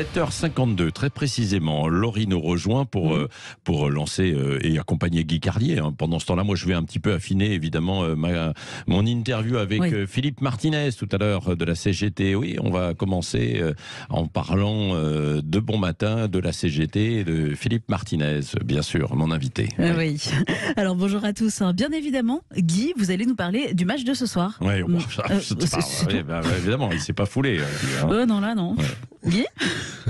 7h52, très précisément. Laurie nous rejoint pour lancer et accompagner Guy Carlier. Pendant ce temps-là, moi, je vais un petit peu affiner, évidemment, mon interview avec Philippe Martinez, tout à l'heure, de la CGT. Oui, on va commencer en parlant de Bon Matin, de la CGT et de Philippe Martinez, bien sûr, mon invité. Oui. Alors, bonjour à tous. Bien évidemment, Guy, vous allez nous parler du match de ce soir. Oui, évidemment, il ne s'est pas foulé. Non, là, non. Ouais. Guy ?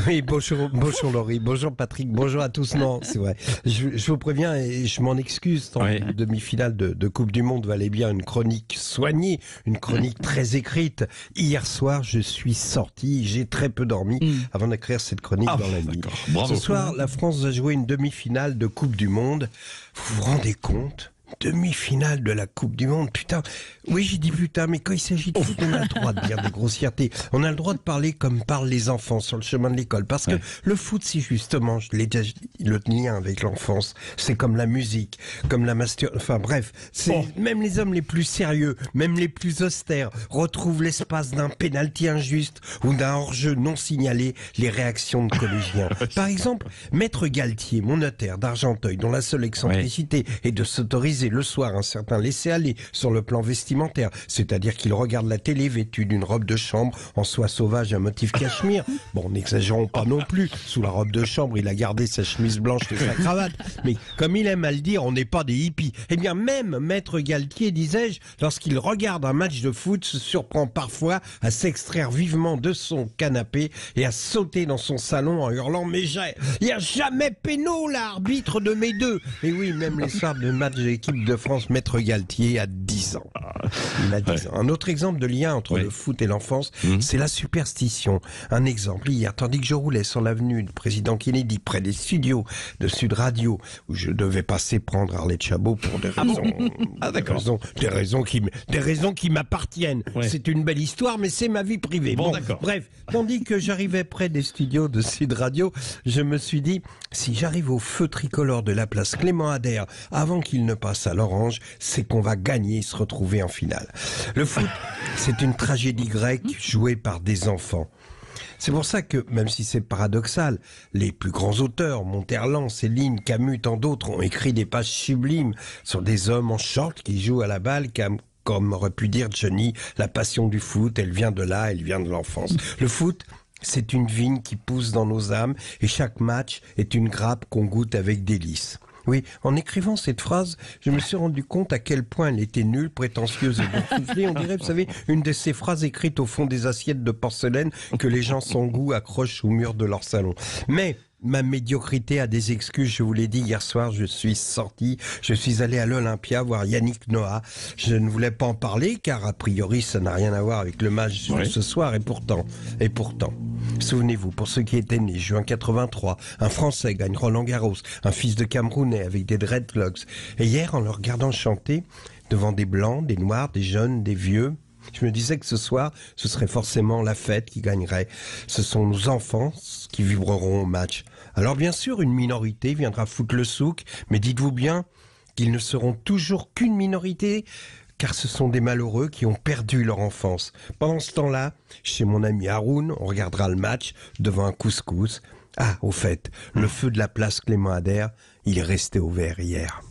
Oui, bonjour Laurie, bonjour Patrick, bonjour à tous. Non, c'est vrai. Je vous préviens et je m'en excuse. En demi-finale de Coupe du Monde valait bien une chronique soignée, une chronique très écrite. Hier soir, je suis sorti, j'ai très peu dormi avant d'écrire cette chronique dans la nuit. Bravo. Ce soir, la France va jouer une demi-finale de Coupe du Monde. Vous vous rendez compte ? Demi-finale de la Coupe du Monde, putain. Oui, j'ai dit putain, mais quand il s'agit de foot, on a le droit de dire des grossièretés. On a le droit de parler comme parlent les enfants sur le chemin de l'école. Parce que le foot, c'est justement, je l'ai déjà dit, le lien avec l'enfance. C'est comme la musique, comme la enfin bref, même les hommes les plus sérieux, même les plus austères, retrouvent l'espace d'un pénalty injuste ou d'un hors-jeu non signalé, les réactions de collégiens. Par exemple, Maître Galtier, mon notaire d'Argenteuil, dont la seule excentricité est de s'autoriser le soir un certain laisser-aller sur le plan vestimentaire, c'est-à-dire qu'il regarde la télé vêtu d'une robe de chambre en soie sauvage à motif cachemire. Bon, n'exagérons pas non plus, sous la robe de chambre, il a gardé sa chemise blanche et sa cravate. Mais comme il aime à le dire, on n'est pas des hippies. Eh bien, même Maître Galtier, disais-je, lorsqu'il regarde un match de foot, se surprend parfois à s'extraire vivement de son canapé et à sauter dans son salon en hurlant « Mais il n'y a jamais péno, l'arbitre de mes deux !» Et oui, même les soirs de match de l'équipe de France, Maître Galtier a 10 ans. Il a 10 ans. Un autre exemple de lien entre le foot et l'enfance, c'est la superstition. Un exemple, hier, tandis que je roulais sur l'avenue du président Kennedy, près des studios de Sud Radio, où je devais passer prendre Arlette Chabot pour des raisons, des raisons qui m'appartiennent. C'est une belle histoire, mais c'est ma vie privée. Bon, bref, tandis que j'arrivais près des studios de Sud Radio, je me suis dit, si j'arrive au feu tricolore de la place Clément Ader avant qu'il ne passe à l'orange, c'est qu'on va gagner et se retrouver en finale. Le foot, c'est une tragédie grecque jouée par des enfants. C'est pour ça que, même si c'est paradoxal, les plus grands auteurs, Monterland, Céline, Camus, tant d'autres, ont écrit des pages sublimes sur des hommes en short qui jouent à la balle, comme aurait pu dire Johnny, la passion du foot, elle vient de là, elle vient de l'enfance. Le foot, c'est une vigne qui pousse dans nos âmes et chaque match est une grappe qu'on goûte avec délice. Oui, en écrivant cette phrase, je me suis rendu compte à quel point elle était nulle, prétentieuse et boursouflée. On dirait, vous savez, une de ces phrases écrites au fond des assiettes de porcelaine que les gens sans goût accrochent au mur de leur salon. Mais ma médiocrité a des excuses, je vous l'ai dit hier soir, je suis sorti, je suis allé à l'Olympia voir Yannick Noah. Je ne voulais pas en parler car a priori ça n'a rien à voir avec le match de ce soir et pourtant, souvenez-vous, pour ceux qui étaient nés, juin 83, un Français gagne Roland Garros, un fils de Camerounais avec des dreadlocks. Et hier, en le regardant chanter, devant des blancs, des noirs, des jeunes, des vieux, je me disais que ce soir, ce serait forcément la fête qui gagnerait. Ce sont nos enfants qui vibreront au match. Alors bien sûr, une minorité viendra foutre le souk, mais dites-vous bien qu'ils ne seront toujours qu'une minorité, car ce sont des malheureux qui ont perdu leur enfance. Pendant ce temps-là, chez mon ami Haroun, on regardera le match devant un couscous. Ah, au fait, le feu de la place Clément Ader, il est resté ouvert hier.